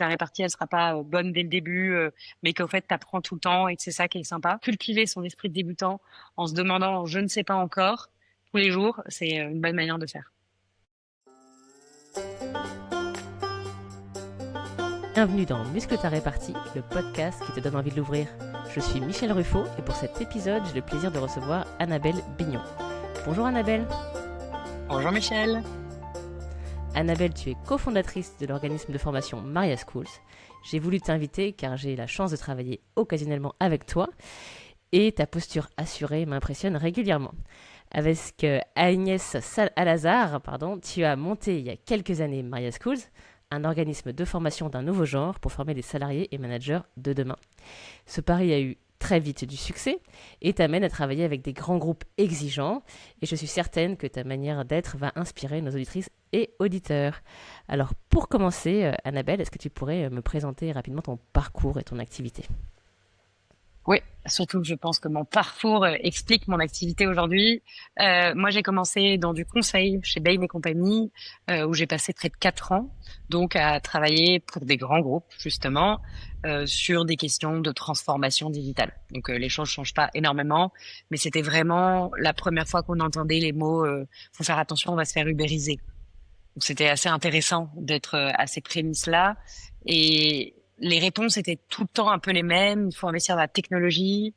ta répartie, elle sera pas bonne dès le début, mais qu'au fait, tu apprends tout le temps et que c'est ça qui est sympa. Cultiver son esprit de débutant en se demandant, je ne sais pas encore, tous les jours, c'est une bonne manière de faire. Bienvenue dans Muscle ta répartie, le podcast qui te donne envie de l'ouvrir. Je suis Michel Ruffo et pour cet épisode, j'ai le plaisir de recevoir Annabelle Bignon. Bonjour Annabelle. Bonjour Michel. Annabelle, tu es cofondatrice de l'organisme de formation Maria Schools. J'ai voulu t'inviter car j'ai la chance de travailler occasionnellement avec toi et ta posture assurée m'impressionne régulièrement. Avec Agnès Alazard, tu as monté il y a quelques années Maria Schools, un organisme de formation d'un nouveau genre pour former les salariés et managers de demain. Ce pari a eu très vite du succès et t'amène à travailler avec des grands groupes exigeants et je suis certaine que ta manière d'être va inspirer nos auditrices et auditeurs. Alors pour commencer, Annabelle, est-ce que tu pourrais me présenter rapidement ton parcours et ton activité ? Oui, surtout que je pense que mon parcours explique mon activité aujourd'hui. Moi, j'ai commencé dans du conseil chez Bain& Compagnie, où j'ai passé près de 4 ans, donc à travailler pour des grands groupes, justement, sur des questions de transformation digitale. Donc, les choses changent pas énormément, mais c'était vraiment la première fois qu'on entendait les mots faut faire attention, on va se faire ubériser. Donc, c'était assez intéressant d'être à ces prémices-là. Et les réponses étaient tout le temps un peu les mêmes. Il faut investir dans la technologie.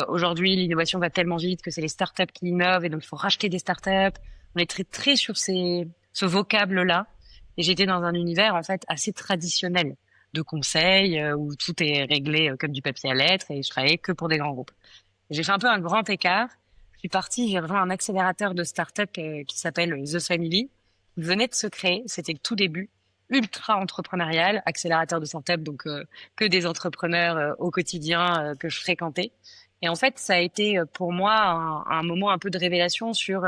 Aujourd'hui, l'innovation va tellement vite que c'est les startups qui innovent et donc il faut racheter des startups. On est très sur ce vocable-là. Et j'étais dans un univers en fait assez traditionnel de conseils où tout est réglé comme du papier à lettres et je travaillais que pour des grands groupes. J'ai fait un peu un grand écart. Je suis partie, j'ai rejoint un accélérateur de start-up qui s'appelle The Family. Il venait de se créer, c'était le tout début, ultra entrepreneurial, accélérateur de start-up, donc que des entrepreneurs au quotidien que je fréquentais. Et en fait, ça a été pour moi un moment un peu de révélation sur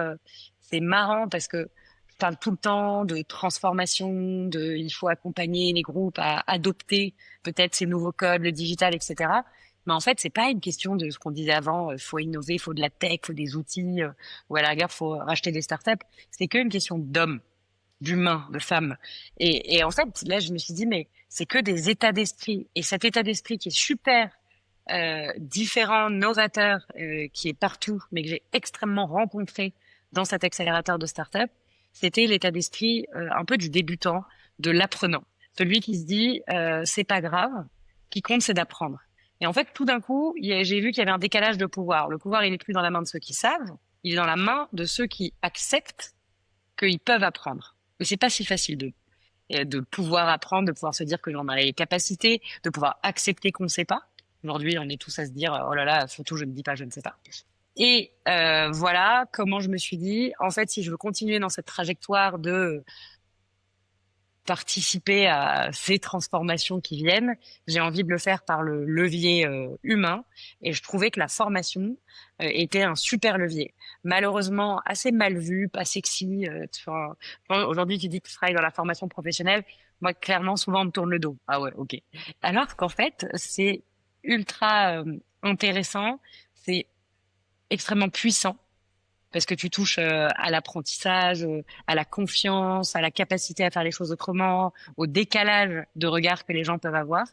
c'est marrant parce que je parle tout le temps de transformation, de il faut accompagner les groupes à adopter peut-être ces nouveaux codes, le digital, etc. Mais en fait, c'est pas une question de ce qu'on disait avant, faut innover, faut de la tech, faut des outils, ou à la rigueur, faut racheter des startups. C'est qu'une question d'hommes, d'humains, de femmes. Et en fait, là, je me suis dit, mais c'est que des états d'esprit. Et cet état d'esprit qui est super différent, novateur, qui est partout, mais que j'ai extrêmement rencontré dans cet accélérateur de start-up, c'était l'état d'esprit un peu du débutant, de l'apprenant. Celui qui se dit, c'est pas grave, ce qui compte, c'est d'apprendre. Et en fait, tout d'un coup, j'ai vu qu'il y avait un décalage de pouvoir. Le pouvoir, il est plus dans la main de ceux qui savent, il est dans la main de ceux qui acceptent qu'ils peuvent apprendre. Mais c'est pas si facile de pouvoir apprendre, de pouvoir se dire que j'en ai les capacités, de pouvoir accepter qu'on ne sait pas. Aujourd'hui, on est tous à se dire, oh là là, surtout je ne dis pas, je ne sais pas. Et voilà comment je me suis dit, en fait, si je veux continuer dans cette trajectoire de participer à ces transformations qui viennent, j'ai envie de le faire par le levier humain. Et je trouvais que la formation était un super levier. Malheureusement, assez mal vu, pas sexy. Aujourd'hui, tu dis que tu travailles dans la formation professionnelle. Moi, clairement, souvent, on me tourne le dos. Ah ouais, ok. Alors qu'en fait, c'est ultra intéressant, c'est extrêmement puissant parce que tu touches à l'apprentissage, à la confiance, à la capacité à faire les choses autrement, au décalage de regard que les gens peuvent avoir.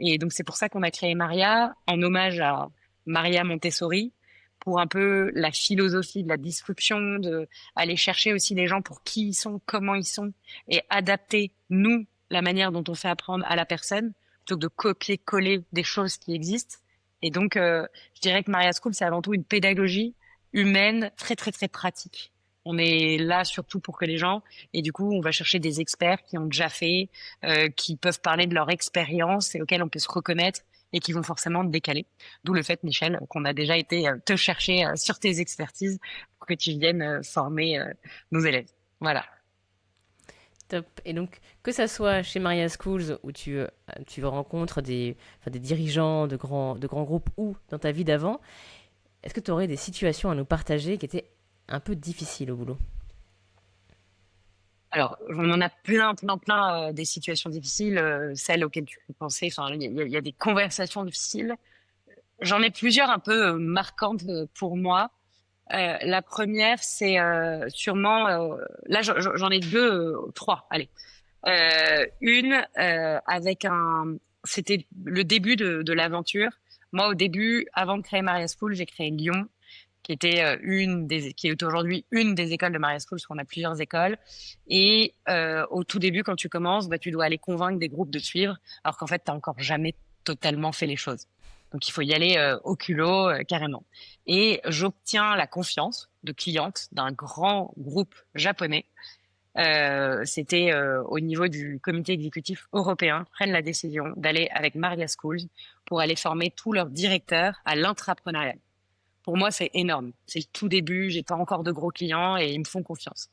Et donc c'est pour ça qu'on a créé Maria en hommage à Maria Montessori pour un peu la philosophie de la disruption, de aller chercher aussi les gens pour qui ils sont, comment ils sont et adapter nous la manière dont on fait apprendre à la personne plutôt que de copier-coller des choses qui existent. Et donc je dirais que Maria School c'est avant tout une pédagogie humaine, très pratique. On est là surtout pour que les gens, et du coup, on va chercher des experts qui ont déjà fait, qui peuvent parler de leur expérience et auxquels on peut se reconnaître et qui vont forcément te décaler. D'où le fait, Michel, qu'on a déjà été te chercher sur tes expertises pour que tu viennes former nos élèves. Voilà. Top. Et donc, que ça soit chez Maria Schools, où tu rencontres des dirigeants de grands groupes, ou dans ta vie d'avant, est-ce que tu aurais des situations à nous partager qui étaient un peu difficiles au boulot ? Alors, on en a plein des situations difficiles, celles auxquelles tu peux penser. Enfin, il y a des conversations difficiles. J'en ai plusieurs un peu marquantes pour moi. La première, c'est sûrement, là j'en ai deux, trois. Allez. Avec c'était le début de l'aventure. Moi, au début, avant de créer Maria School, j'ai créé Lyon, qui était qui est aujourd'hui une des écoles de Maria School, parce qu'on a plusieurs écoles. Et au tout début, quand tu commences, bah, tu dois aller convaincre des groupes de te suivre, alors qu'en fait, t'as encore jamais totalement fait les choses. Donc, il faut y aller au culot, carrément. Et j'obtiens la confiance de clientes d'un grand groupe japonais. C'était au niveau du comité exécutif européen, prennent la décision d'aller avec Maria Schools pour aller former tous leurs directeurs à l'intrapreneuriat. Pour moi, c'est énorme. C'est le tout début, j'ai pas encore de gros clients et ils me font confiance.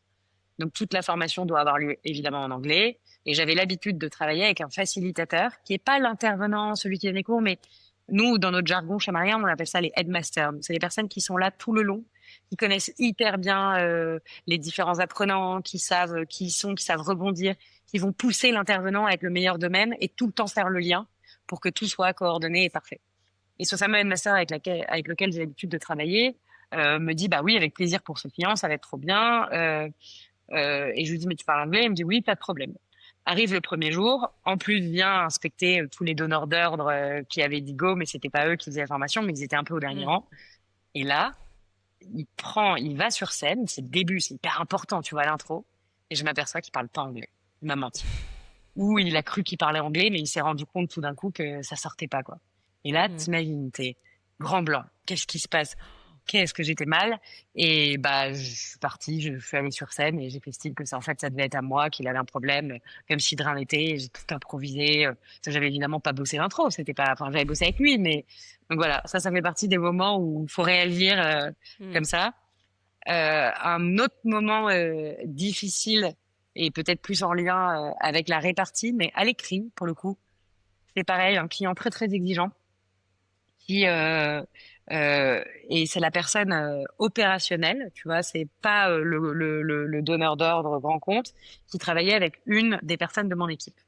Donc toute la formation doit avoir lieu évidemment en anglais. Et j'avais l'habitude de travailler avec un facilitateur qui est pas l'intervenant, celui qui donne les cours, mais nous, dans notre jargon chez Maria, on appelle ça les headmasters. C'est les personnes qui sont là tout le long, qui connaissent hyper bien les différents apprenants, qui savent qui ils sont, qui savent rebondir, qui vont pousser l'intervenant à être le meilleur domaine et tout le temps faire le lien pour que tout soit coordonné et parfait. Et ce fameux headmaster avec lequel j'ai l'habitude de travailler me dit bah oui avec plaisir pour ce client, ça va être trop bien. Et je lui dis, mais tu parles anglais? Il me dit, oui, pas de problème. Arrive le premier jour. En plus, vient inspecter tous les donneurs d'ordre qui avaient dit go, mais c'était pas eux qui faisaient la formation, mais ils étaient un peu au dernier Mm. rang. Et là, il va sur scène. C'est le début, c'est hyper important, tu vois, l'intro. Et je m'aperçois qu'il parle pas anglais. Il m'a menti. Ou il a cru qu'il parlait anglais, mais il s'est rendu compte tout d'un coup que ça sortait pas, quoi. Et là, Mm. t'imagines, t'es grand blanc. Qu'est-ce qui se passe? Qu'est-ce que j'étais mal? Et bah, je suis partie, je suis allée sur scène et j'ai fait style que ça, en fait, ça devait être à moi, qu'il avait un problème, comme si de rien n'était. J'ai tout improvisé. J'avais évidemment pas bossé l'intro, c'était pas, enfin, j'avais bossé avec lui, mais donc voilà, ça fait partie des moments où il faut réagir comme Mm. ça. Un autre moment difficile et peut-être plus en lien avec la répartie, mais à l'écrit pour le coup, c'est pareil, un client très très exigeant qui et c'est la personne opérationnelle, tu vois, c'est pas le donneur d'ordre grand compte qui travaillait avec une des personnes de mon équipe.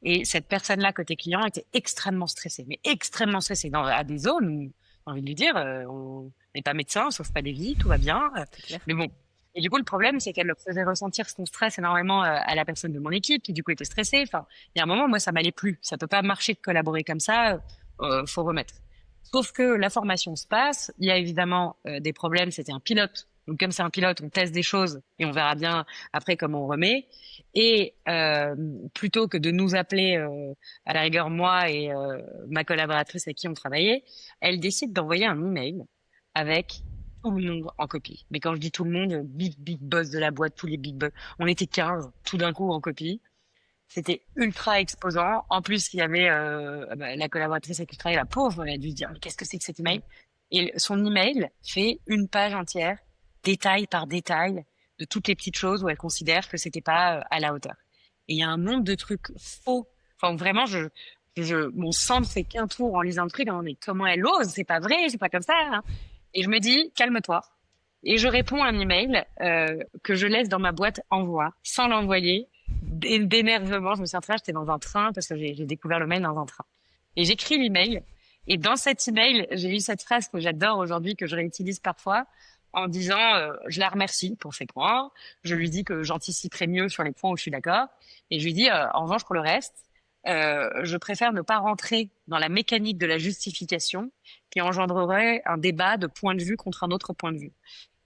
Et cette personne-là côté client était extrêmement stressée, mais extrêmement stressée à des zones où, j'ai envie de lui dire, on n'est pas médecin, on sauve pas des vies, tout va bien. C'est clair. Mais bon. Et du coup, le problème, c'est qu'elle faisait ressentir son stress énormément à la personne de mon équipe, qui du coup était stressée. Enfin, il y a un moment, moi, ça m'allait plus. Ça peut pas marcher de collaborer comme ça. Faut remettre. Sauf que la formation se passe. Il y a évidemment des problèmes. C'était un pilote. Donc, comme c'est un pilote, on teste des choses et on verra bien après comment on remet. Et plutôt que de nous appeler, à la rigueur, moi et ma collaboratrice avec qui on travaillait, elle décide d'envoyer un email avec tout le monde en copie. Mais quand je dis tout le monde, big boss de la boîte, tous les big boss, on était 15 tout d'un coup en copie. C'était ultra exposant. En plus, il y avait bah, la collaboratrice avec qui je travaillais, la pauvre, elle a dû se dire, mais qu'est-ce que c'est que cet Mm. email? Et son email fait une page entière, détail par détail, de toutes les petites choses où elle considère que c'était pas à la hauteur. Et il y a un nombre de trucs faux. Enfin, vraiment, mon sang ne fait qu'un tour en lisant le truc. Hein, mais comment elle ose? C'est pas vrai, c'est pas comme ça. Hein. Et je me dis, calme-toi. Et je réponds à un email que je laisse dans ma boîte envoi, sans l'envoyer, d'énervement. Je me souviens très bien, j'étais dans un train parce que j'ai découvert le mail dans un train. Et j'écris l'email. Et dans cet email, j'ai eu cette phrase que j'adore aujourd'hui, que je réutilise parfois, en disant, je la remercie pour ses points. Je lui dis que j'anticiperai mieux sur les points où je suis d'accord. Et je lui dis, en revanche, pour le reste, je préfère ne pas rentrer dans la mécanique de la justification qui engendrerait un débat de point de vue contre un autre point de vue.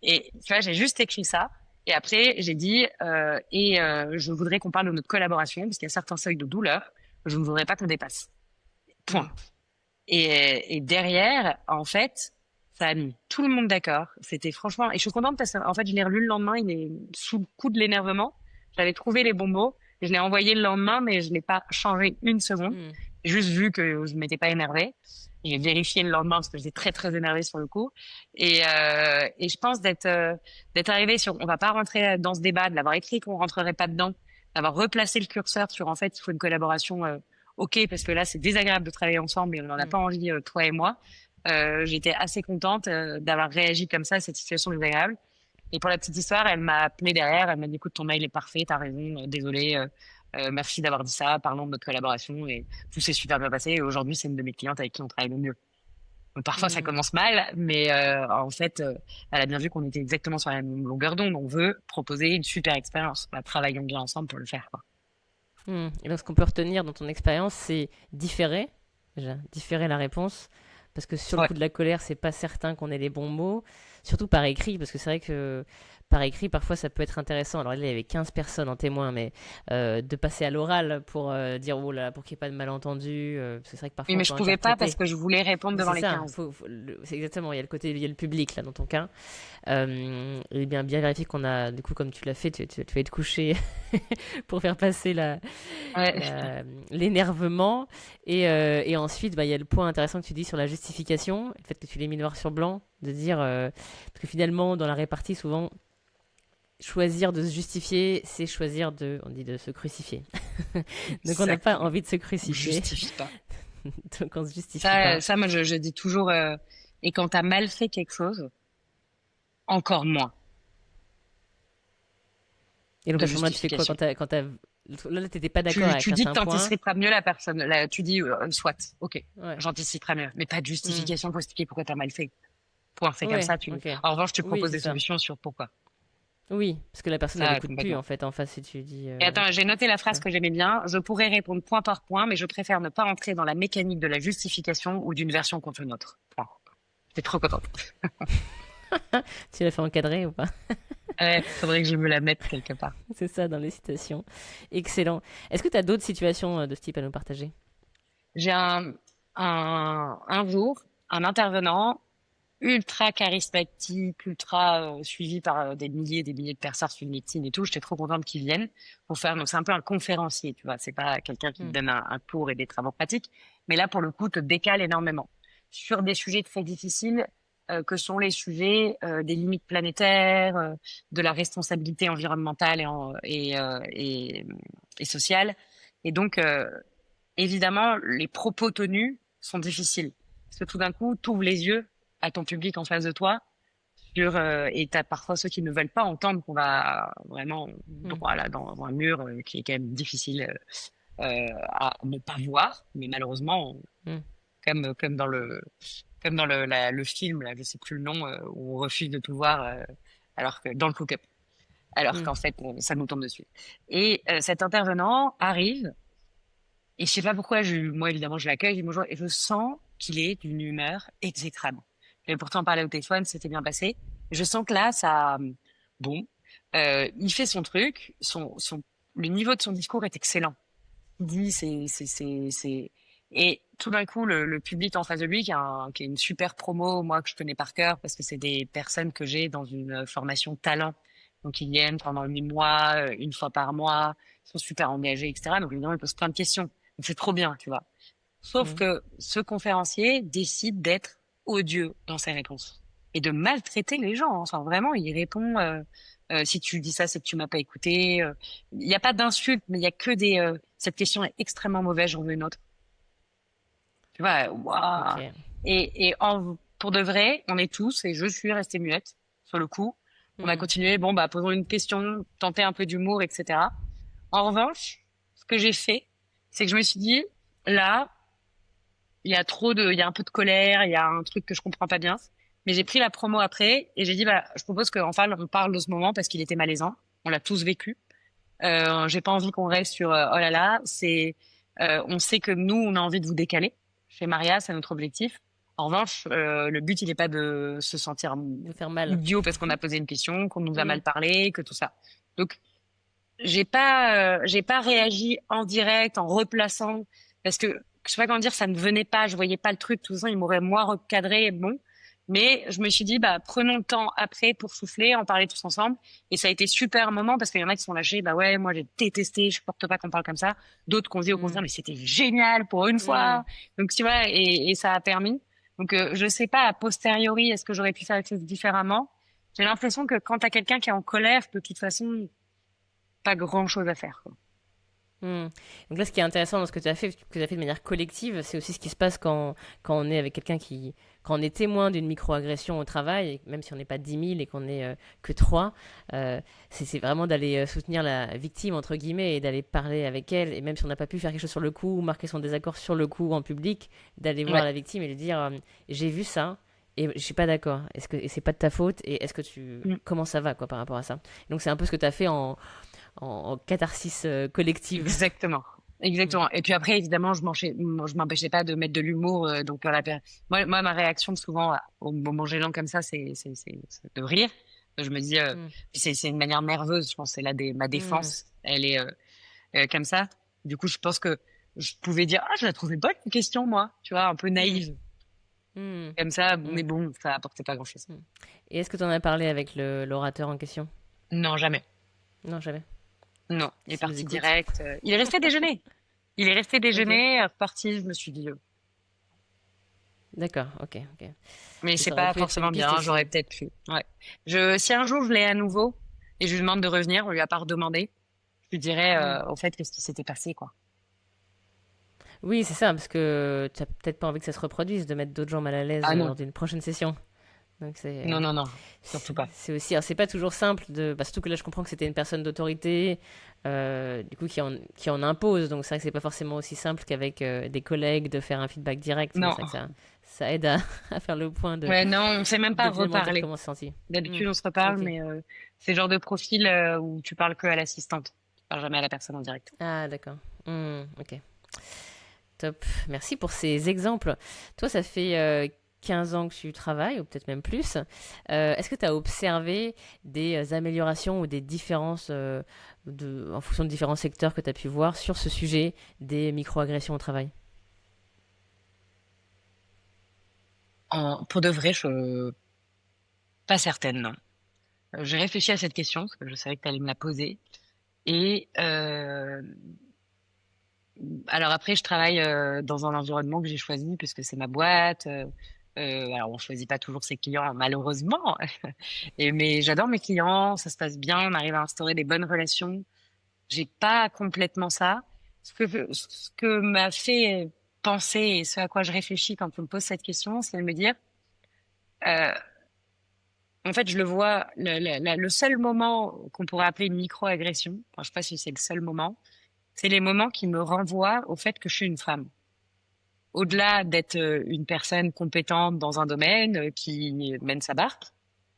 Et tu vois, j'ai juste écrit ça. Et après, j'ai dit, je voudrais qu'on parle de notre collaboration, parce qu'il y a certains seuils de douleur que je ne voudrais pas qu'on dépasse. Point. Mm. Et derrière, en fait, ça a mis tout le monde d'accord. C'était franchement, et je suis contente parce qu'en fait, je l'ai relu le lendemain, il est sous le coup de l'énervement. J'avais trouvé les bons mots. Je l'ai envoyé le lendemain, mais je l'ai pas changé une seconde. Mm. J'ai juste vu que je m'étais pas énervée. J'ai vérifié le lendemain parce que j'étais très très énervée sur le coup. Et je pense d'être arrivée sur, on va pas rentrer dans ce débat, de l'avoir écrit qu'on rentrerait pas dedans, d'avoir replacé le curseur sur en fait il faut une collaboration ok parce que là c'est désagréable de travailler ensemble et on n'en a Mm. pas envie toi et moi. J'étais assez contente d'avoir réagi comme ça à cette situation désagréable. Et pour la petite histoire, elle m'a appelé derrière, elle m'a dit écoute ton mail est parfait, t'as raison, désolé, merci d'avoir dit ça, parlons de notre collaboration et tout s'est super bien passé. Et aujourd'hui c'est une de mes clientes avec qui on travaille le mieux. Donc, parfois ça Mm. commence mal, mais en fait elle a bien vu qu'on était exactement sur la même longueur d'onde. On veut proposer une super expérience. Bah, travaillons bien ensemble pour le faire quoi. Et donc, ce qu'on peut retenir dans ton expérience, c'est différer, déjà, différer la réponse, parce que sur le Ouais. coup de la colère, c'est pas certain qu'on ait les bons mots, surtout par écrit, parce que c'est vrai que par écrit, parfois, ça peut être intéressant. Alors là, il y avait 15 personnes en témoin, mais de passer à l'oral pour dire, oh là, pour qu'il n'y ait pas de malentendu, parce que c'est vrai que Oui, parfois, on mais peut je pouvais pas parce interpréter. que je voulais répondre Oui, devant c'est les ça, 15. c'est exactement, il y a le côté, il y a le public, là, dans ton cas. Et bien vérifier qu'on a, du coup, comme tu l'as fait, tu vas être couché pour faire passer Ouais. la- l'énervement. Et ensuite, bah, il y a le point intéressant que tu dis sur la justification, le fait que tu l'aies mis noir sur blanc, de dire, parce que finalement, dans la répartie, souvent, choisir de se justifier, c'est choisir de, on dit de se crucifier. Donc on n'a pas Exactement. envie de se On crucifier, justifie pas. donc on se justifie pas. Moi, je dis toujours, et quand t'as mal fait quelque chose, encore moins Et donc de à ce moment-là, tu fais quoi justification. là, t'étais pas d'accord avec Tu dis que certains points. t'anticiperas mieux la personne. Là, tu dis, soit, ok, Ouais. j'anticiperai mieux, mais pas de Hmm. justification pour expliquer pourquoi t'as mal fait. Point, c'est comme Ouais, ça. ok. En revanche, tu Oui, proposes c'est des ça. solutions sur pourquoi. Oui, parce que la personne, elle Ça, écoute plus, complètement. en fait, en face, si tu dis... Et attends, j'ai noté la phrase ouais. que j'aimais bien. Je pourrais répondre point par point, mais je préfère ne pas entrer dans la mécanique de la justification ou d'une version contre une autre. Point. J'étais trop contente. Tu l'as fait encadrer ou pas? Ouais, faudrait que je me la mette quelque part. C'est ça, dans les citations. Excellent. Est-ce que tu as d'autres situations de ce type à nous partager? J'ai un jour, un intervenant ultra charismatique, ultra suivi par des milliers de personnes sur LinkedIn et tout. J'étais trop contente qu'il vienne pour faire. Donc c'est un peu un conférencier, tu vois. C'est pas quelqu'un qui te Hmm. donne un cours et des travaux pratiques, mais là pour le coup te décale énormément sur des sujets très difficiles que sont les sujets des limites planétaires, de la responsabilité environnementale et sociale. Et donc évidemment les propos tenus sont difficiles parce que tout d'un coup t'ouvres les yeux à ton public en face de toi et t'as parfois ceux qui ne veulent pas entendre qu'on va vraiment Hmm. droit là dans un mur qui est quand même difficile à ne pas voir, mais malheureusement Hmm. comme dans le film là, je sais plus le nom où on refuse de tout voir alors que dans le cook-up, alors Hmm. qu'en fait ça nous tombe dessus. Et cet intervenant arrive et je sais pas pourquoi moi évidemment je l'accueille, je dis bonjour et je sens qu'il est d'une humeur exécrable. J'avais pourtant parlé au téléphone, c'était bien passé. Je sens que là ça bon, il fait son truc, le niveau de son discours est excellent. Il dit c'est et tout d'un coup le public en face de lui qui est une super promo moi que je connais par cœur parce que c'est des personnes que j'ai dans une formation talent. Donc ils viennent pendant 8 mois, une fois par mois, ils sont super engagés, etc. Donc évidemment ils posent plein de questions. Donc c'est trop bien, tu vois. Sauf Hmm. que ce conférencier décide d'être odieux dans ses réponses et de maltraiter les gens. Enfin, vraiment, il répond si tu dis ça, c'est que tu m'as pas écouté. Il n'y a pas d'insulte, mais il y a que des. Cette question est extrêmement mauvaise, j'en veux une autre. Tu vois, waouh. Ok. Pour de vrai, on est tous, et je suis restée muette sur le coup. On a Hmm. continué. Bon, bah, posons une question, tenter un peu d'humour, etc. En revanche, ce que j'ai fait, c'est que je me suis dit, là, il y a un peu de colère, il y a un truc que je comprends pas bien. Mais j'ai pris la promo après et j'ai dit, bah, je propose qu'enfin on parle de ce moment parce qu'il était malaisant. On l'a tous vécu. J'ai pas envie qu'on reste sur, oh là là, on sait que nous, on a envie de vous décaler. Chez Maria, c'est notre objectif. En revanche, le but, il n'est pas de se sentir De faire mal. idiot parce qu'on a posé une question, qu'on nous a Hmm. mal parlé, que tout ça. Donc, j'ai pas réagi en direct, en replaçant, parce que, je sais pas comment dire, ça ne venait pas, je voyais pas le truc, tout ça, il m'aurait moi recadré, bon. Mais je me suis dit, bah, prenons le temps après pour souffler, en parler tous ensemble. Et ça a été super un moment parce qu'il y en a qui sont lâchés, bah ouais, moi j'ai détesté, je supporte pas qu'on parle comme ça. D'autres qui ont dit au Hmm. contraire, mais c'était génial pour une Hmm. fois. Donc tu vois, et ça a permis. Donc je sais pas, a posteriori, est-ce que j'aurais pu faire les choses différemment? J'ai l'impression que quand t'as quelqu'un qui est en colère, de toute façon, pas grand-chose à faire, quoi. Hmm. Donc là, ce qui est intéressant dans ce que tu as fait de manière collective, c'est aussi ce qui se passe quand on est avec quelqu'un quand on est témoin d'une microagression au travail, et même si on n'est pas 10 000 et qu'on n'est que 3, c'est vraiment d'aller soutenir la victime, entre guillemets, et d'aller parler avec elle, et même si on n'a pas pu faire quelque chose sur le coup, ou marquer son désaccord sur le coup en public, d'aller voir Ouais. la victime et lui dire, j'ai vu ça, et je suis pas d'accord, et c'est pas de ta faute, et est-ce que Mm. comment ça va, quoi, par rapport à ça? Donc c'est un peu ce que tu as fait en catharsis collective. Exactement. Mm. Exactement. Et puis après, évidemment, je m'empêchais pas de mettre de l'humour. Donc, moi, ma réaction souvent au moment gênant comme ça, c'est de rire. Je me dis, Mm. c'est une manière nerveuse, je pense. Ma Mm. défense, elle est comme ça. Du coup, je pense que je pouvais dire, ah, je la trouvais bonne cette question, moi. Tu vois, un peu Mm. naïve. Mm. Comme ça, mais Mm. bon, ça apportait pas grand-chose. Mm. Et est-ce que tu en as parlé avec l'orateur en question? Non, jamais. Non, jamais. Non, il est S'il nous parti écoute. direct. Il est resté déjeuner. Il est resté Ok. déjeuner, reparti. Je me suis dit, D'accord, ok, ok. mais Et c'est ça aurait pas pu être une forcément bien, piste hein, j'aurais aussi. peut-être pu. Ouais. Si un jour je l'ai à nouveau et je lui demande de revenir, on lui a pas redemandé, je lui dirais, Mm. au fait, qu'est-ce qui s'était passé, quoi. Oui, c'est ça, parce que tu n'as peut-être pas envie que ça se reproduise, de mettre d'autres gens mal à l'aise Ah non, lors d'une prochaine session. Donc non, non, non, surtout pas. c'est aussi, alors c'est pas toujours simple de, bah, surtout que là je comprends que c'était une personne d'autorité, du coup qui en impose, donc c'est vrai que c'est pas forcément aussi simple qu'avec des collègues de faire un feedback direct, mais Non. c'est vrai que ça aide à, à faire le point Ouais, non, on sait même de pas finalement dire reparler. comment c'est senti. Hmm, D'habitude, on se reparle, ok. mais c'est le genre de profil où tu parles que à l'assistante. Tu parles jamais à la personne en direct. Ah d'accord. Hmm, ok. Top. Merci pour ces exemples. Toi, ça fait 15 ans que tu travailles, ou peut-être même plus. Est-ce que tu as observé des améliorations ou des différences en fonction de différents secteurs que tu as pu voir sur ce sujet des microagressions au travail? Pour de vrai, pas certaine, non. J'ai réfléchi à cette question parce que je savais que tu allais me la poser. Et alors après, je travaille dans un environnement que j'ai choisi puisque c'est ma boîte. Alors on choisit pas toujours ses clients malheureusement, mais j'adore mes clients, ça se passe bien, on arrive à instaurer des bonnes relations. J'ai pas complètement ça. Ce que m'a fait penser et ce à quoi je réfléchis quand on me pose cette question, c'est de me dire, euh, en fait, je le vois, le seul moment qu'on pourrait appeler une micro-agression, enfin, je sais pas si c'est le seul moment, c'est les moments qui me renvoient au fait que je suis une femme. Au-delà d'être une personne compétente dans un domaine qui mène sa barque,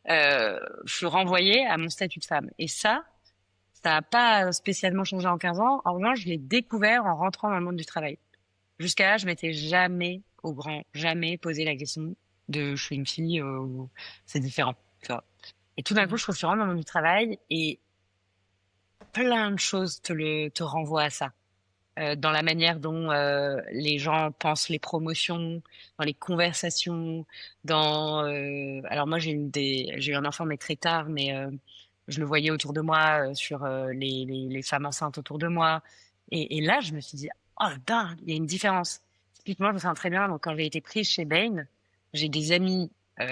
je suis renvoyée à mon statut de femme. Et ça n'a pas spécialement changé en 15 ans. En revanche, je l'ai découvert en rentrant dans le monde du travail. Jusqu'à là, je m'étais jamais, au grand, jamais posé la question de je suis une fille ou c'est différent. Tu vois. Et tout d'un coup, Mhm. je trouve que je rentre dans le monde du travail et plein de choses te renvoient à ça. Dans la manière dont les gens pensent les promotions, dans les conversations, alors moi j'ai eu un enfant mais très tard, mais je le voyais autour de moi sur les femmes enceintes autour de moi, et là je me suis dit oh dingue, il y a une différence. Typiquement, je me souviens très bien, donc quand j'ai été prise chez Bain, j'ai des amis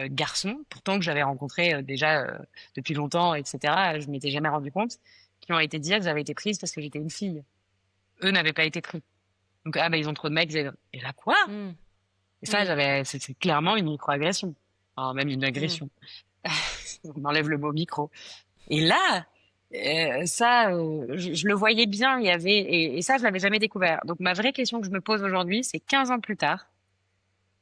garçons, pourtant que j'avais rencontrés déjà depuis longtemps, etc. Je m'étais jamais rendu compte, qui ont été dire que j'avais été prise parce que j'étais une fille. Eux n'avaient pas été pris. Donc, ah, bah, ils ont trop de mecs. Et là, quoi? Mhm. Et ça, Mhm. c'est clairement une microagression. Enfin, même une Mhm. agression. On enlève le mot micro. Et là, ça, je le voyais bien. Et ça, je l'avais jamais découvert. Donc, ma vraie question que je me pose aujourd'hui, c'est 15 ans plus tard.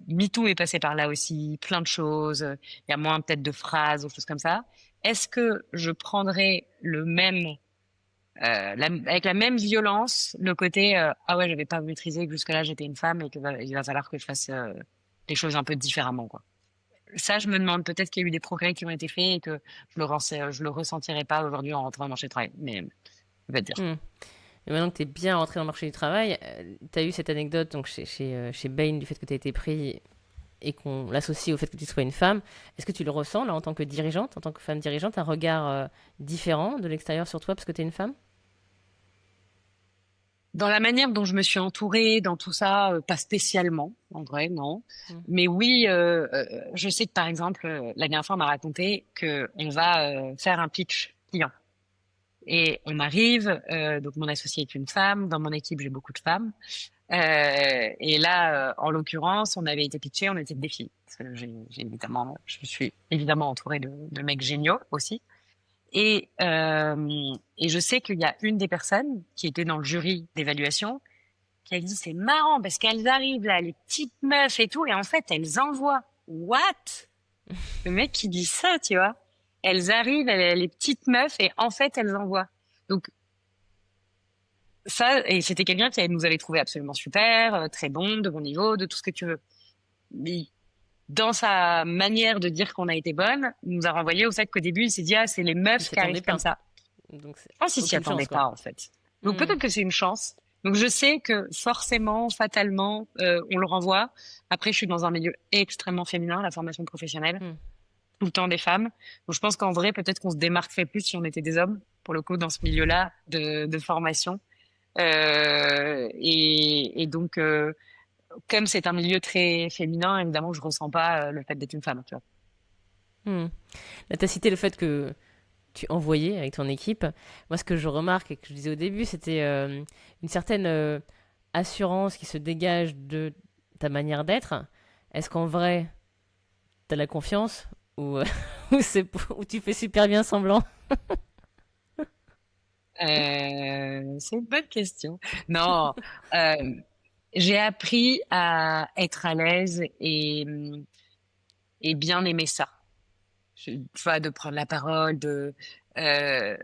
MeToo est passé par là aussi, plein de choses. Il y a moins peut-être de phrases ou choses comme ça. Est-ce que je prendrais le même avec la même violence, le côté ah ouais, j'avais pas maîtrisé que jusque-là j'étais une femme et il va falloir que je fasse les choses un peu différemment, quoi. Ça, je me demande peut-être qu'il y a eu des progrès qui ont été faits et que je le ressentirais pas aujourd'hui en rentrant dans le marché du travail. Mais je vais te dire. Mhm. Et maintenant que tu es bien rentré dans le marché du travail, tu as eu cette anecdote donc chez Bain du fait que tu as été pris et qu'on l'associe au fait que tu sois une femme. Est-ce que tu le ressens là en tant que dirigeante, en tant que femme dirigeante, un regard différent de l'extérieur sur toi parce que tu es une femme? Dans la manière dont je me suis entourée, dans tout ça, pas spécialement, en vrai, non. Mm. Mais oui, je sais que par exemple, la dernière fois, on m'a raconté que on va faire un pitch client. Et on arrive, donc mon associé est une femme, dans mon équipe j'ai beaucoup de femmes. Et là, en l'occurrence, on avait été pitché, on était des filles. Parce que je suis évidemment entourée de mecs géniaux aussi. Et je sais qu'il y a une des personnes qui était dans le jury d'évaluation qui a dit c'est marrant parce qu'elles arrivent là, les petites meufs et tout, et en fait elles envoient. What? Le mec qui dit ça, tu vois? Elles arrivent, les petites meufs, et en fait elles envoient. Donc ça, et c'était quelqu'un qui nous avait trouvé absolument super, très bon, de bon niveau, de tout ce que tu veux. Mais dans sa manière de dire qu'on a été bonne, il nous a renvoyé au fait qu'au début, il s'est dit, ah, c'est les Il meufs s'y qui attendait arrivent comme pas. ça. Donc, c'est Je pense qu'il s'y aucune attendait chance, quoi. pas, en fait. Donc Hmm. peut-être que c'est une chance. Donc je sais que forcément, fatalement, on le renvoie. Après, je suis dans un milieu extrêmement féminin, la formation professionnelle, Hmm. tout le temps des femmes. Donc je pense qu'en vrai, peut-être qu'on se démarquerait plus si on était des hommes, pour le coup, dans ce milieu-là de formation. Et donc, comme c'est un milieu très féminin, évidemment, je ressens pas le fait d'être une femme, tu vois. Hmm. Là, tu as cité le fait que tu envoyais avec ton équipe. Moi, ce que je remarque et que je disais au début, c'était une certaine assurance qui se dégage de ta manière d'être. Est-ce qu'en vrai, t'as la confiance ou, ou tu fais super bien semblant? C'est une bonne question. Non, euh, j'ai appris à être à l'aise et bien aimer ça. Tu vois, de prendre la parole, euh,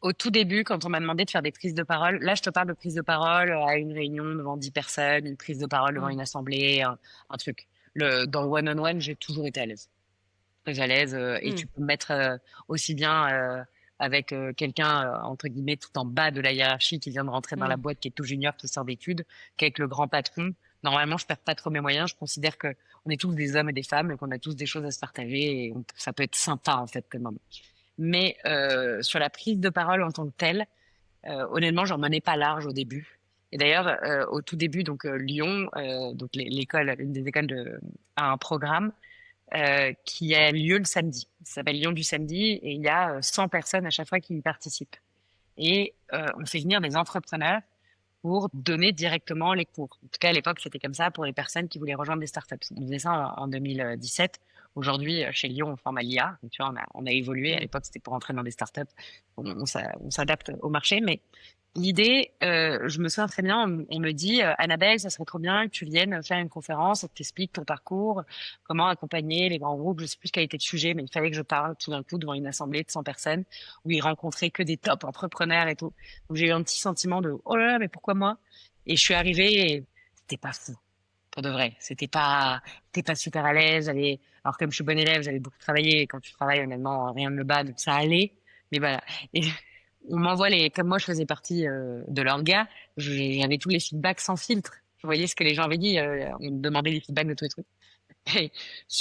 au tout début, quand on m'a demandé de faire des prises de parole, là, je te parle de prise de parole à une réunion devant 10 personnes, une prise de parole devant Hmm. une assemblée, un truc. Dans le one-on-one, j'ai toujours été à l'aise. Très à l'aise, et Hmm. tu peux me mettre aussi bien avec quelqu'un, entre guillemets, tout en bas de la hiérarchie qui vient de rentrer dans la Hmm. boîte, qui est tout junior, qui sort d'études, qu'avec le grand patron. Normalement, je perds pas trop mes moyens. Je considère que on est tous des hommes et des femmes et qu'on a tous des choses à se partager et ça peut être sympa, en fait, comme moment. Mais sur la prise de parole en tant que telle, honnêtement, j'en menais pas large au début. Et d'ailleurs, au tout début, donc Lyon, donc l'école, une des écoles a un programme qui a lieu le samedi. Ça s'appelle Lyon du samedi et il y a 100 personnes à chaque fois qui y participent. Et on fait venir des entrepreneurs pour donner directement les cours. En tout cas, à l'époque, c'était comme ça pour les personnes qui voulaient rejoindre des startups. On faisait ça en 2017. Aujourd'hui, chez Lyon, on forme à l'IA. Donc, tu vois, on a évolué. À Hmm. l'époque, c'était pour entrer dans des startups. On s'adapte au marché, mais l'idée, je me souviens très bien, on me dit, Annabelle, ça serait trop bien que tu viennes faire une conférence, et que t'expliques ton parcours, comment accompagner les grands groupes. Je sais plus quelle était le sujet, mais il fallait que je parle tout d'un coup devant une assemblée de 100 personnes où ils rencontraient que des top entrepreneurs et tout. Donc j'ai eu un petit sentiment de, oh là là, mais pourquoi moi? Et je suis arrivée et c'était pas fou. Pour de vrai. C'était pas super à l'aise. Alors comme je suis bonne élève, j'avais beaucoup travaillé. Et quand tu travailles, honnêtement, rien ne me bat, donc ça allait. Mais voilà. Et on m'envoie comme moi je faisais partie de l'orga, j'avais tous les feedbacks sans filtre. Je voyais ce que les gens avaient dit, on me demandait les feedbacks de tous les trucs. Et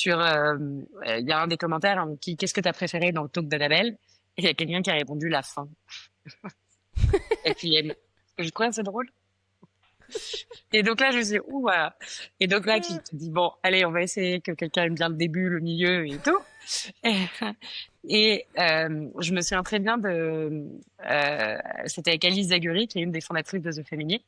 il y a un des commentaires qui, qu'est-ce que tu as préféré dans le talk d'Annabelle? Et il y a quelqu'un qui a répondu la fin. Et puis, je trouvais c'est drôle. Et donc là, je me suis dit, ouh, voilà. Et donc là, tu te dis, bon, allez, on va essayer que quelqu'un aime bien le début, le milieu et tout. Et, je me souviens très bien c'était avec Alice Zaguri, qui est une des fondatrices de The Femini.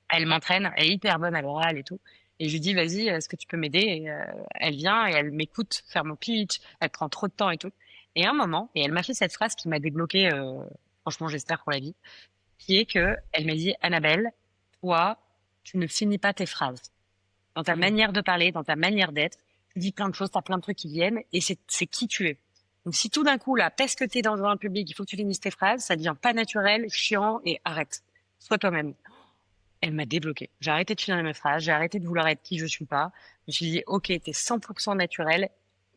Elle m'entraîne, elle est hyper bonne à l'oral et tout. Et je lui dis, vas-y, est-ce que tu peux m'aider? Et, elle vient et elle m'écoute faire mon pitch. Elle prend trop de temps et tout. Et à un moment, et elle m'a fait cette phrase qui m'a débloqué, franchement, j'espère pour la vie, qui est que elle m'a dit, Annabelle, toi, tu ne finis pas tes phrases. Dans ta Hmm. manière de parler, dans ta manière d'être, tu dis plein de choses, t'as plein de trucs qui viennent, et c'est qui tu es. Donc si tout d'un coup, là, parce que t'es dans un public, il faut que tu finisses tes phrases, ça devient pas naturel, chiant, et arrête. Sois toi-même. Elle m'a débloqué. J'ai arrêté de finir mes phrases, j'ai arrêté de vouloir être qui je suis pas. Je me suis dit, ok, t'es 100% naturel,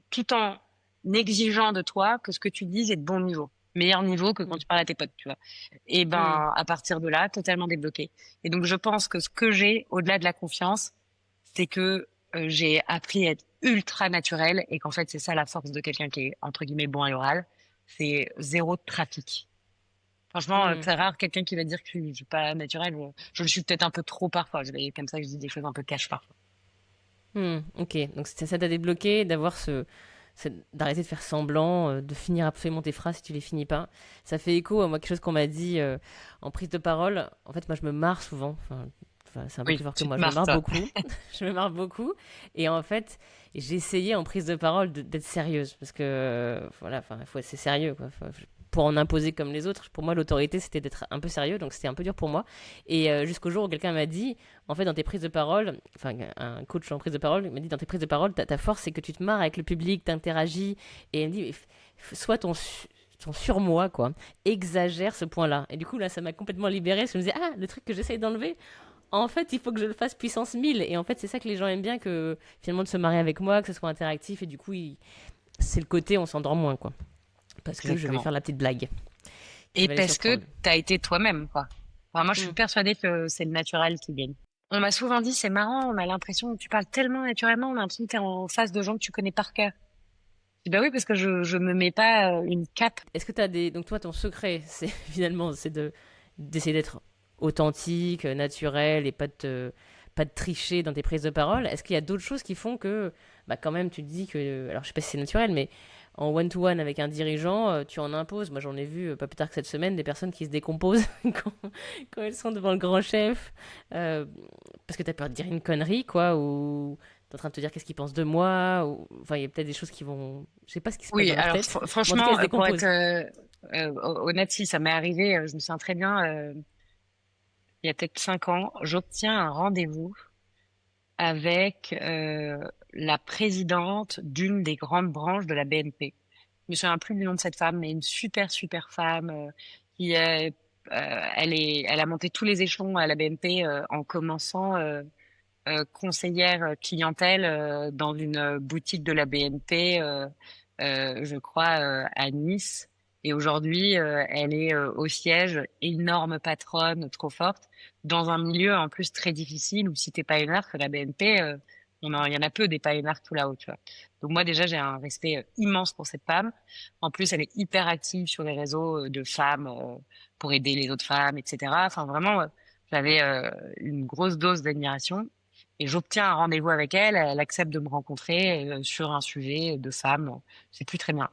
tout en exigeant de toi que ce que tu dises est de bon niveau. Meilleur niveau que quand Hmm. tu parles à tes potes, tu vois. Et Hmm. ben, à partir de là, totalement débloqué. Et donc, je pense que ce que j'ai, au-delà de la confiance, c'est que j'ai appris à être ultra naturel et qu'en fait, c'est ça la force de quelqu'un qui est, entre guillemets, bon à l'oral. C'est zéro trafic. Franchement, Hmm. c'est rare quelqu'un qui va dire que je suis pas naturel. Je le suis peut-être un peu trop parfois. Je vais comme ça que je dis des choses un peu cash parfois. Hmm. Ok, donc ça t'a débloqué d'avoir d'arrêter de faire semblant, de finir absolument tes phrases si tu les finis pas. Ça fait écho à moi quelque chose qu'on m'a dit en prise de parole. En fait, moi, je me marre souvent. Enfin, c'est un peu plus Oui, fort que tu moi. te Je me marres, marre toi. beaucoup. Je me marre beaucoup. Et en fait, j'ai essayé en prise de parole d'être sérieuse parce que voilà, enfin, il faut être sérieux quoi. Pour en imposer comme les autres, pour moi, l'autorité, c'était d'être un peu sérieux, donc c'était un peu dur pour moi. Et jusqu'au jour où quelqu'un m'a dit, en fait, dans tes prises de parole, enfin, un coach en prise de parole m'a dit, dans tes prises de parole, ta force, c'est que tu te marres avec le public, t'interagis, et elle me dit, sois ton, ton surmoi, quoi, exagère ce point-là. Et du coup, là, ça m'a complètement libérée. Parce que je me disais, ah, le truc que j'essaye d'enlever, en fait, il faut que je le fasse puissance 1000. Et en fait, c'est ça que les gens aiment bien, que finalement, de se marier avec moi, que ce soit interactif. Et du coup, c'est le côté, on s'endort moins, quoi. Parce que je vais Exactement. faire la petite blague qui Et va les parce que surprendre. t'as été toi-même, quoi. Enfin, moi, je suis Hmm. persuadée que c'est le naturel qui gagne. On m'a souvent dit, c'est marrant, on a l'impression que tu parles tellement naturellement, on a l'impression que t'es en face de gens que tu connais par cœur. Je dis, bah oui, parce que je me mets pas une cape. Est-ce que tu as des. Donc, toi, ton secret, c'est finalement, c'est d'essayer d'être authentique, naturel et pas de tricher dans tes prises de parole. Est-ce qu'il y a d'autres choses qui font que, bah, quand même, tu te dis que. Alors, je sais pas si c'est naturel, mais en one-to-one avec un dirigeant, tu en imposes. Moi, j'en ai vu, pas plus tard que cette semaine, des personnes qui se décomposent quand elles sont devant le grand chef. euh, Parce que tu as peur de dire une connerie, quoi, ou t'es en train de te dire qu'est-ce qu'ils pensent de moi, ou. Enfin, il y a peut-être des choses qui vont. Je sais pas ce qui se passe Oui, dans leur alors tête, mais en tout cas, elles franchement, se pour être décomposent. honnête, si ça m'est arrivé, je me souviens très bien, il y a peut-être 5 ans, j'obtiens un rendez-vous avec la présidente d'une des grandes branches de la BNP. Je me souviens plus du nom de cette femme, mais une super super femme qui est, elle a monté tous les échelons à la BNP en commençant conseillère clientèle dans une boutique de la BNP, je crois à Nice. Et aujourd'hui, elle est au siège, énorme patronne, trop forte, dans un milieu en plus très difficile où si t'es pas énarque, la BNP, il y en a peu des pas énarques tout là-haut, tu vois. Donc moi déjà, j'ai un respect immense pour cette femme. En plus, elle est hyper active sur les réseaux de femmes pour aider les autres femmes, etc. Enfin vraiment, j'avais une grosse dose d'admiration. Et j'obtiens un rendez-vous avec elle, elle accepte de me rencontrer sur un sujet de femme, je sais plus très bien.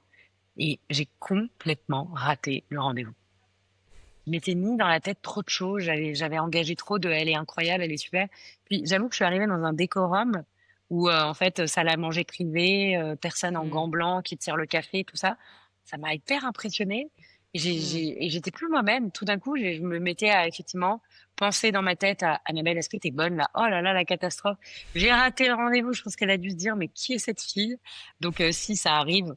Et j'ai complètement raté le rendez-vous. Je m'étais mis dans la tête trop de choses, j'avais engagé trop de elle est incroyable, elle est super. Puis j'avoue que je suis arrivée dans un décorum où en fait salle à manger privée, personne en Hmm, gants blancs qui te sert le café, tout ça. Ça m'a hyper impressionnée. hmm. Et j'étais plus moi-même. Tout d'un coup, je me mettais à effectivement penser dans ma tête à Annabelle, est-ce que t'es bonne là? Oh là là, la catastrophe. J'ai raté le rendez-vous. Je pense qu'elle a dû se dire, mais qui est cette fille? Donc si ça arrive,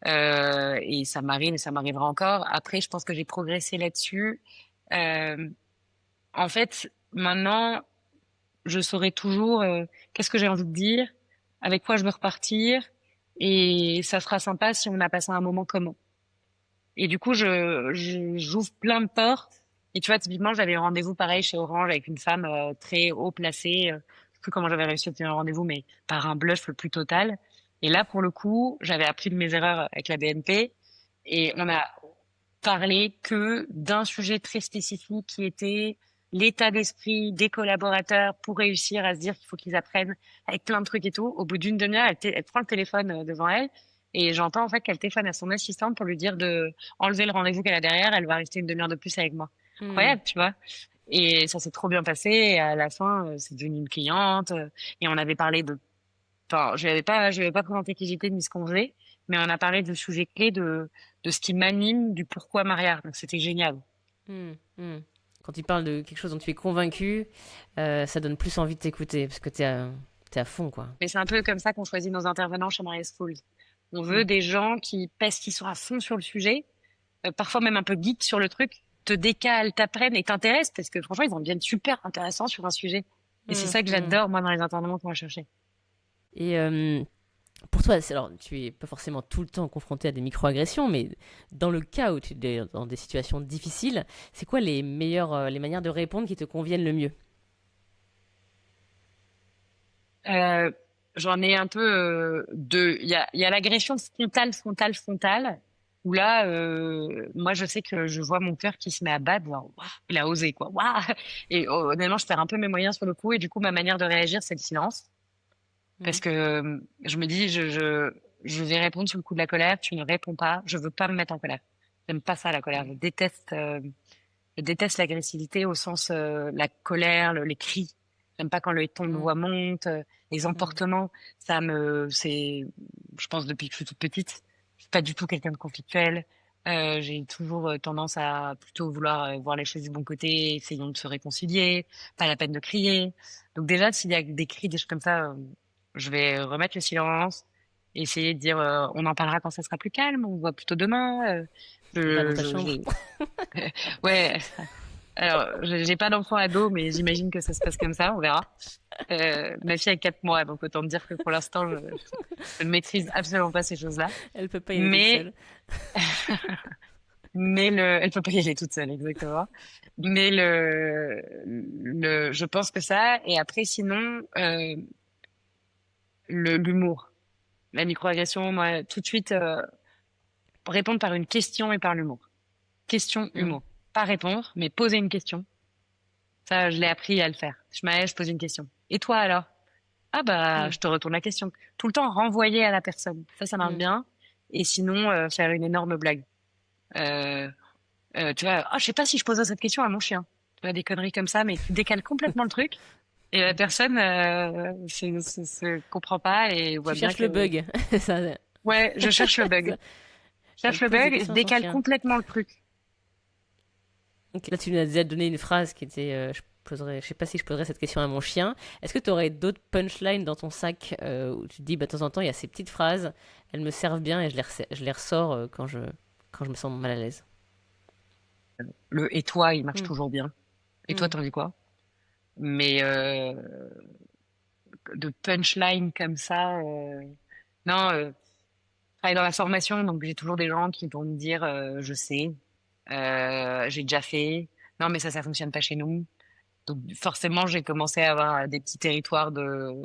et ça m'arrive et ça m'arrivera encore. Après, je pense que j'ai progressé là-dessus. Euh, en fait, maintenant, je saurai toujours qu'est-ce que j'ai envie de dire, avec quoi je veux repartir, et ça sera sympa si on a passé un moment commun. Et du coup, j'ouvre plein de portes. Et tu vois, typiquement, j'avais un rendez-vous pareil chez Orange avec une femme très haut placée. Je sais plus comment j'avais réussi à obtenir un rendez-vous, mais par un bluff le plus total. Et là, pour le coup, j'avais appris de mes erreurs avec la BNP. Et on a parlé que d'un sujet très spécifique qui était l'état d'esprit des collaborateurs pour réussir à se dire qu'il faut qu'ils apprennent avec plein de trucs et tout. Au bout d'une demi-heure, elle prend le téléphone devant elle et j'entends en fait qu'elle téléphone à son assistante pour lui dire de enlever le rendez-vous qu'elle a derrière. Elle va rester une demi-heure de plus avec moi. Hmm. Incroyable, tu vois. Et ça s'est trop bien passé. Et à la fin, c'est devenu une cliente. Et on avait parlé de enfin, je lui avais pas présenté qui j'étais ni ce qu'on faisait, mais on a parlé de sujets clés de ce qui m'anime, du pourquoi Maria. Donc c'était génial. Hmm, hmm. Quand tu parles de quelque chose dont tu es convaincu, ça donne plus envie de t'écouter parce que t'es à fond, quoi. Mais c'est un peu comme ça qu'on choisit nos intervenants chez Maria Schools. On Hmm, veut des gens qui, parce qu'ils sont à fond sur le sujet, parfois même un peu geek sur le truc, te décalent, t'apprennent et t'intéressent parce que franchement, ils vont devenir super intéressants sur un sujet. Et c'est hmm, ça que hmm. j'adore, moi, dans les intervenants qu'on va chercher. Et pour toi, alors tu es pas forcément tout le temps confronté à des microagressions, mais dans le cas où tu es dans des situations difficiles, c'est quoi les manières de répondre qui te conviennent le mieux? Euh, J'en ai un peu deux. Il y a l'agression frontale, où là, moi, je sais que je vois mon cœur qui se met à battre. Genre, Waouh, il a osé, quoi. Waouh! Et honnêtement, je perds un peu mes moyens sur le coup. Et du coup, ma manière de réagir, c'est le silence. Hmm, Parce que je me dis, je vais répondre sur le coup de la colère. Tu ne réponds pas. Je veux pas me mettre en colère. J'aime pas ça, la colère. hmm, Je déteste l'agressivité au sens la colère, les cris. J'aime pas quand le ton de hmm, voix monte, les hmm, emportements. Je pense depuis que je suis toute petite, je suis pas du tout quelqu'un de conflictuel. J'ai toujours tendance à plutôt vouloir voir les choses du bon côté, essayons de se réconcilier, pas la peine de crier. Donc déjà, s'il y a des cris, des choses comme ça, je vais remettre le silence essayer de dire, on en parlera quand ça sera plus calme, on voit plutôt demain. Va dans ta chambre. Ouais. Alors, j'ai pas d'enfant ado, mais j'imagine que ça se passe comme ça, on verra. Ma fille a 4 mois, donc autant te dire que pour l'instant, je ne maîtrise absolument pas ces choses-là. Elle peut pas y aller toute Mais, seule. elle peut pas y aller toute seule, exactement. Mais je pense que ça. Et après, sinon, l'humour, la microagression, moi, tout de suite, répondre par une question et par l'humour. Question, Hmm. humour. Pas répondre, mais poser une question. Ça, je l'ai appris à le faire. Je pose une question. Et toi alors? Ah bah, Hmm. je te retourne la question. Tout le temps renvoyer à la personne. Ça marche Hmm. bien. Et sinon, faire une énorme blague. Euh, tu vois, oh, je sais pas si je poserais cette question à mon chien. Tu vois, des conneries comme ça, mais tu décales complètement le truc. Et la personne se comprend pas et Tu voit bien cherches le que... bug. Ça, Ouais, je cherche le bug. ça. Elle Cherche le pose des bug, questions à son décale chien. complètement le truc. Ok. Là, tu nous as déjà donné une phrase qui était je sais pas si je poserais cette question à mon chien. Est-ce que tu aurais d'autres punchlines dans ton sac où tu te dis, bah, de temps en temps, il y a ces petites phrases, elles me servent bien et je les ressors quand je me sens mal à l'aise. Le et toi, il marche Hmm. toujours bien. Et toi, Hmm. t'en dis quoi? Mais de punchline comme ça, non, je travaille dans la formation, donc j'ai toujours des gens qui vont me dire, je sais, j'ai déjà fait. Non, mais ça fonctionne pas chez nous. Donc forcément, j'ai commencé à avoir des petits territoires de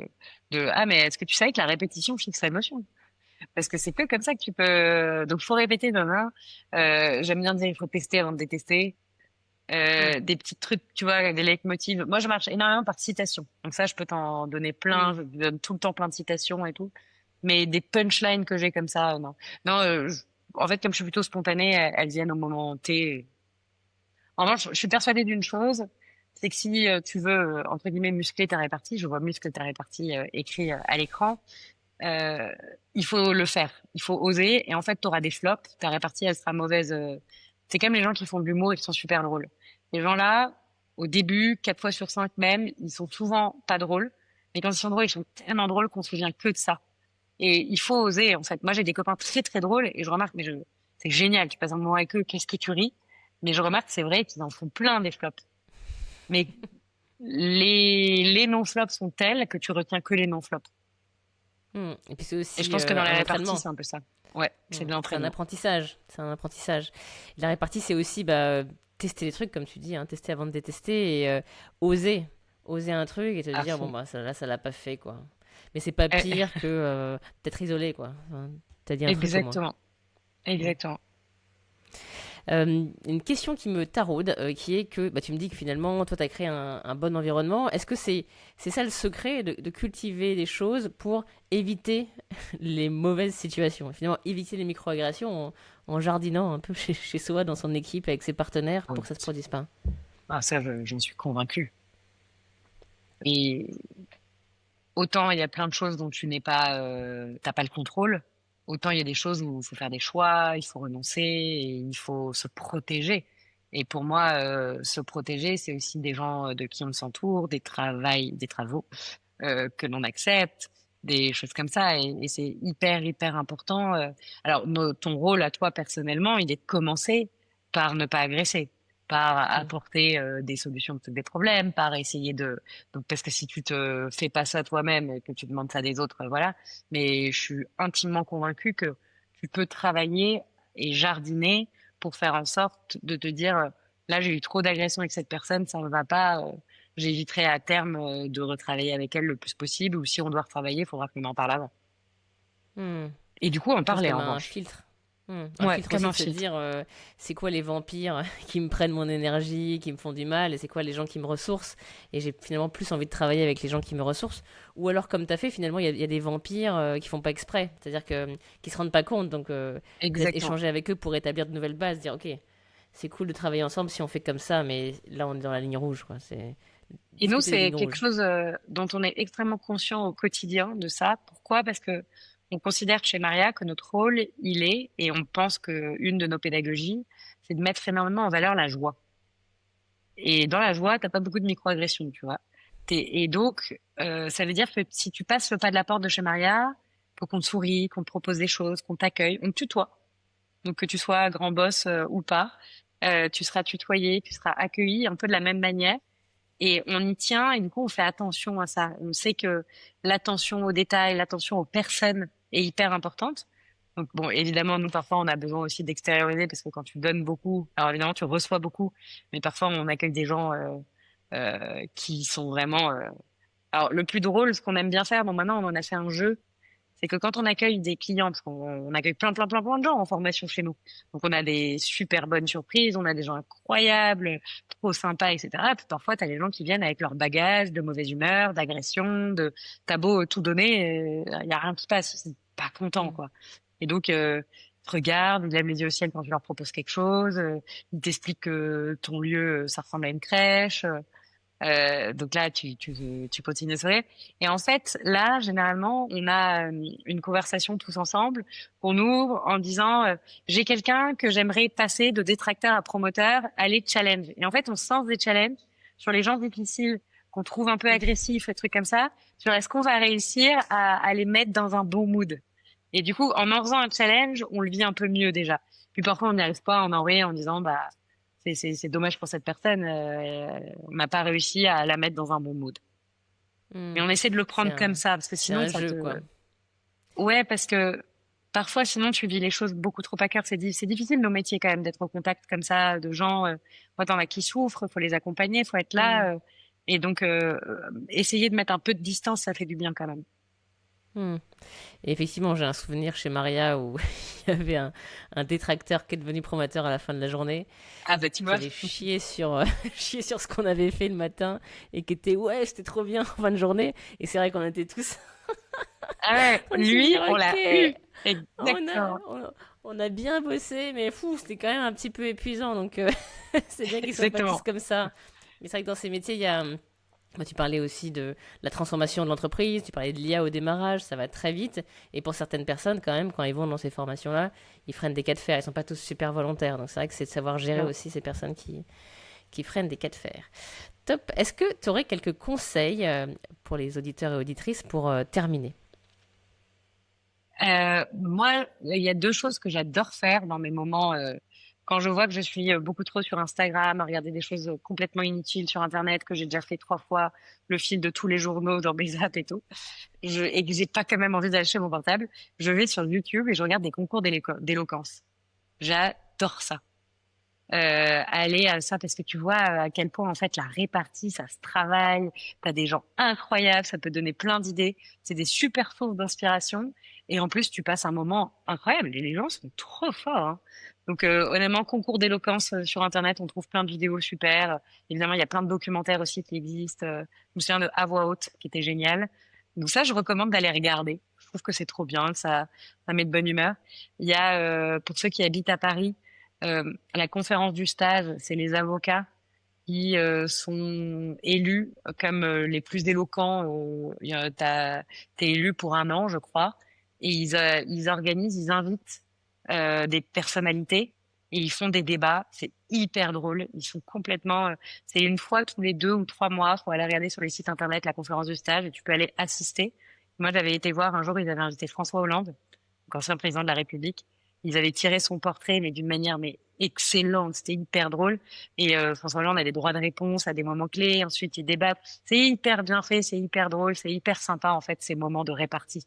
ah mais est-ce que tu savais que la répétition fixe l'émotion? Parce que c'est que comme ça que tu peux. Donc faut répéter, non, non. J'aime bien dire il faut tester avant de détester. Hmm. Des petits trucs, tu vois, des leitmotivs. Moi, je marche énormément par citation. Donc ça, je peux t'en donner plein. Hmm. Je donne tout le temps plein de citations et tout. Mais des punchlines que j'ai comme ça, non. Non, en fait, comme je suis plutôt spontanée, elles viennent au moment T. En revanche, je suis persuadée d'une chose, c'est que si tu veux, entre guillemets, muscler ta répartie, je vois muscle ta répartie écrit à l'écran, euh, il faut le faire. Il faut oser. Et en fait, tu auras des flops. Ta répartie, elle sera mauvaise. C'est comme les gens qui font de l'humour et qui sont super drôles. Les gens-là, au début, 4 fois sur 5 même, ils sont souvent pas drôles. Mais quand ils sont drôles, ils sont tellement drôles qu'on se souvient que de ça. Et il faut oser, en fait. Moi, j'ai des copains très, très drôles et je remarque, c'est génial. Tu passes un moment avec eux, qu'est-ce que tu ris? Mais je remarque, c'est vrai qu'ils en font plein des flops. Mais les non-flops sont tels que tu retiens que les non-flops. Hmm. Et puis c'est Et je aussi pense que dans la un répartie, entraînement. c'est un peu ça. Ouais, c'est Hmm. de C'est un l'entraînement. apprentissage. C'est un apprentissage. La répartie, c'est aussi bah, tester les trucs, comme tu dis, hein, tester avant de détester et oser. Oser un truc et te À dire, bon, fond. bah, ça, là, ça l'a pas fait, quoi. Mais c'est pas Eh, pire que d'être isolé, quoi. Enfin, t'as dit un truc au moins. exactement. Hmm. Exactement. Une question qui me taraude, qui est que bah, tu me dis que finalement, toi, tu as créé un bon environnement. Est-ce que c'est ça le secret de cultiver des choses pour éviter les mauvaises situations? Et finalement, éviter les microagressions en jardinant un peu chez soi, dans son équipe, avec ses partenaires, Oui. pour que ça se produise pas. Ah, ça, j'en suis convaincue. Et autant il y a plein de choses dont t'as pas le contrôle, autant il y a des choses où il faut faire des choix, il faut renoncer, et il faut se protéger. Et pour moi, se protéger, c'est aussi des gens de qui on s'entoure, des travaux que l'on accepte, des choses comme ça. Et c'est hyper, hyper important. Alors, ton rôle à toi personnellement, il est de commencer par ne pas agresser, par Mm. apporter des solutions de des problèmes, par essayer donc, parce que si tu te fais pas ça toi-même et que tu demandes ça des autres, voilà. Mais je suis intimement convaincue que tu peux travailler et jardiner pour faire en sorte de te dire, là, j'ai eu trop d'agressions avec cette personne, ça ne va pas. J'éviterai à terme de retravailler avec elle le plus possible, ou si on doit retravailler, il faudra qu'on en parle avant. Mm. Et du coup, en Un peu parler comme en un revanche. filtre. Un Ouais, filtre comme aussi un de se filtre. dire c'est quoi les vampires qui me prennent mon énergie, qui me font du mal, et c'est quoi les gens qui me ressourcent. Et j'ai finalement plus envie de travailler avec les gens qui me ressourcent. Ou alors, comme tu as fait, finalement, il y a des vampires qui font pas exprès, c'est-à-dire que qui se rendent pas compte. Donc, peut-être Exactement. échanger avec eux pour établir de nouvelles bases, dire ok, c'est cool de travailler ensemble si on fait comme ça, mais là, on est dans la ligne rouge, quoi. C'est Et nous, discuter des c'est lignes quelque rouges. chose dont on est extrêmement conscient au quotidien de ça. Pourquoi? Parce que on considère chez Maria que notre rôle, il est, et on pense que une de nos pédagogies, c'est de mettre énormément en valeur la joie. Et dans la joie, t'as pas beaucoup de microagressions, tu vois. Et donc, ça veut dire que si tu passes le pas de la porte de chez Maria, faut qu'on te sourie, qu'on te propose des choses, qu'on t'accueille, on te tutoie. Donc que tu sois grand boss ou pas, tu seras tutoyé, tu seras accueilli un peu de la même manière. Et on y tient et du coup on fait attention à ça. On sait que l'attention aux détails, l'attention aux personnes est hyper importante. Donc bon, évidemment, nous parfois on a besoin aussi d'extérioriser parce que quand tu donnes beaucoup, alors évidemment tu reçois beaucoup, mais parfois on accueille des gens qui sont vraiment. Alors le plus drôle, ce qu'on aime bien faire, bon maintenant on en a fait un jeu, c'est que quand on accueille des clients, parce qu'on accueille plein de gens en formation chez nous, donc on a des super bonnes surprises, on a des gens incroyables, trop sympas, etc. Et puis parfois, t'as les gens qui viennent avec leur bagage de mauvaise humeur, d'agression, t'as beau tout donner, il y a rien qui passe, c'est pas content, Mm. quoi. Et donc, ils te regardent, ils lèvent les yeux au ciel quand tu leur proposes quelque chose, ils t'expliquent que ton lieu, ça ressemble à une crèche. Donc là, tu continues de sourire. Et en fait, là, généralement, on a une conversation tous ensemble qu'on ouvre en disant j'ai quelqu'un que j'aimerais passer de détracteur à promoteur, aller challenge. Et en fait, on se lance des challenges sur les gens difficiles qu'on trouve un peu agressifs, des trucs comme ça, sur est-ce qu'on va réussir à les mettre dans un bon mood. Et du coup, en faisant un challenge, on le vit un peu mieux déjà. Puis parfois, on n'y arrive pas, on en rit en disant bah c'est dommage pour cette personne. On n'a pas réussi à la mettre dans un bon mood. Mm. Mais on essaie de le C'est prendre comme un, ça, parce que c'est sinon, un ça jeu, te... quoi. Ouais, parce que parfois, sinon, tu vis les choses beaucoup trop à cœur. C'est difficile, nos métiers, quand même, d'être au contact comme ça de gens. Moi, t'en as qui souffrent, faut les accompagner, faut être Mm. là. Et donc, essayer de mettre un peu de distance, ça fait du bien quand même. Mm. Et effectivement, j'ai un souvenir chez Maria où il y avait un détracteur qui est devenu promoteur à la fin de la journée, Ah bah, tu qui vois. avait chié sur, chié sur ce qu'on avait fait le matin et qui était ouais, c'était trop bien en fin de journée. Et c'est vrai qu'on était tous Ah ouais, en train de se lui, dire on ok, l'a eu. on a, Exactement. on, on a bien bossé, mais fou, c'était quand même un petit peu épuisant. Donc c'est bien qu'ils soient pas tous Exactement. comme ça. Mais c'est vrai que dans ces métiers, il y a. Moi, tu parlais aussi de la transformation de l'entreprise, tu parlais de l'IA au démarrage, ça va très vite. Et pour certaines personnes, quand même, quand ils vont dans ces formations-là, ils freinent des cas de fer. Ils sont pas tous super volontaires. Donc c'est vrai que c'est de savoir gérer Non. aussi ces personnes qui freinent des cas de fer. Top. Est-ce que tu aurais quelques conseils pour les auditeurs et auditrices pour terminer? Moi, il y a deux choses que j'adore faire dans mes moments quand je vois que je suis beaucoup trop sur Instagram, à regarder des choses complètement inutiles sur Internet que j'ai déjà fait 3 fois, le fil de tous les journaux dans mes apps et tout, et que j'ai pas quand même envie d'acheter mon portable, je vais sur YouTube et je regarde des concours d'éloquence. J'adore ça. Aller à ça parce que tu vois à quel point en fait la répartie ça se travaille, t'as des gens incroyables, ça peut donner plein d'idées, c'est des super sources d'inspiration et en plus tu passes un moment incroyable et les gens sont trop forts, hein. Donc honnêtement concours d'éloquence sur internet on trouve plein de vidéos super. Évidemment il y a plein de documentaires aussi qui existent. Je me souviens de À voix haute qui était génial, donc ça je recommande d'aller regarder, je trouve que c'est trop bien, que ça met de bonne humeur. Il y a pour ceux qui habitent à Paris la conférence du stage, c'est les avocats qui sont élus comme les plus éloquents. T'es élu pour un an, je crois, et ils organisent, ils invitent des personnalités et ils font des débats. C'est hyper drôle. Ils sont complètement. C'est une fois tous les 2 ou 3 mois. Faut aller regarder sur les sites internet la conférence du stage et tu peux aller assister. Moi, j'avais été voir un jour, ils avaient invité François Hollande, donc ancien président de la République. Ils avaient tiré son portrait, mais d'une manière mais excellente. C'était hyper drôle. Et François Hollande a des droits de réponse à des moments clés. Ensuite, il débat. C'est hyper bien fait, c'est hyper drôle, c'est hyper sympa en fait ces moments de répartie.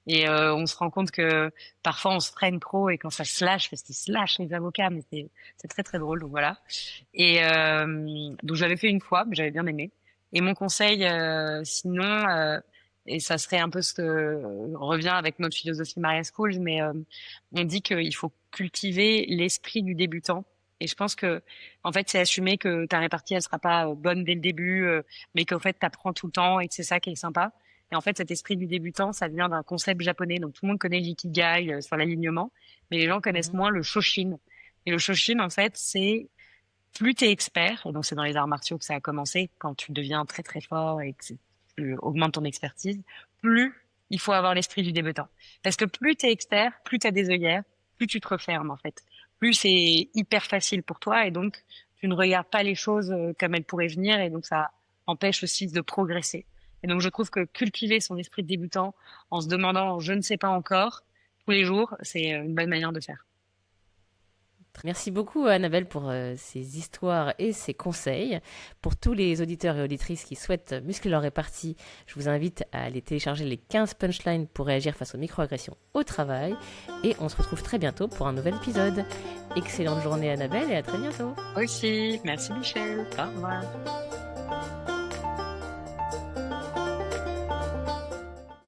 Et on se rend compte que parfois on se freine trop et quand ça se lâche, parce qu'ils se lâchent les avocats, mais c'est très très drôle. Donc voilà. Et donc j'avais fait une fois, mais j'avais bien aimé. Et mon conseil, sinon, et ça serait un peu ce que on revient avec notre philosophie Maria Schools, mais on dit qu'il faut cultiver l'esprit du débutant. Et je pense que, en fait, c'est assumer que ta répartie, elle sera pas bonne dès le début, mais qu'en fait, t'apprends tout le temps et que c'est ça qui est sympa. Et en fait, cet esprit du débutant, ça vient d'un concept japonais. Donc, tout le monde connaît l'ikigai sur l'alignement, mais les gens connaissent Mhm. moins le shoshin. Et le shoshin, en fait, c'est plus t'es expert, et donc c'est dans les arts martiaux que ça a commencé, quand tu deviens très très fort et que tu augmentes ton expertise, plus il faut avoir l'esprit du débutant. Parce que plus t'es expert, plus t'as des œillères, plus tu te refermes en fait. Plus c'est hyper facile pour toi et donc tu ne regardes pas les choses comme elles pourraient venir et donc ça empêche aussi de progresser. Et donc, je trouve que cultiver son esprit de débutant en se demandant je ne sais pas encore tous les jours, c'est une bonne manière de faire. Merci beaucoup Annabelle pour ces histoires et ces conseils. Pour tous les auditeurs et auditrices qui souhaitent muscler leur répartie, je vous invite à aller télécharger les 15 punchlines pour réagir face aux microagressions au travail. Et on se retrouve très bientôt pour un nouvel épisode. Excellente journée Annabelle et à très bientôt. Aussi, merci Michel. Au revoir.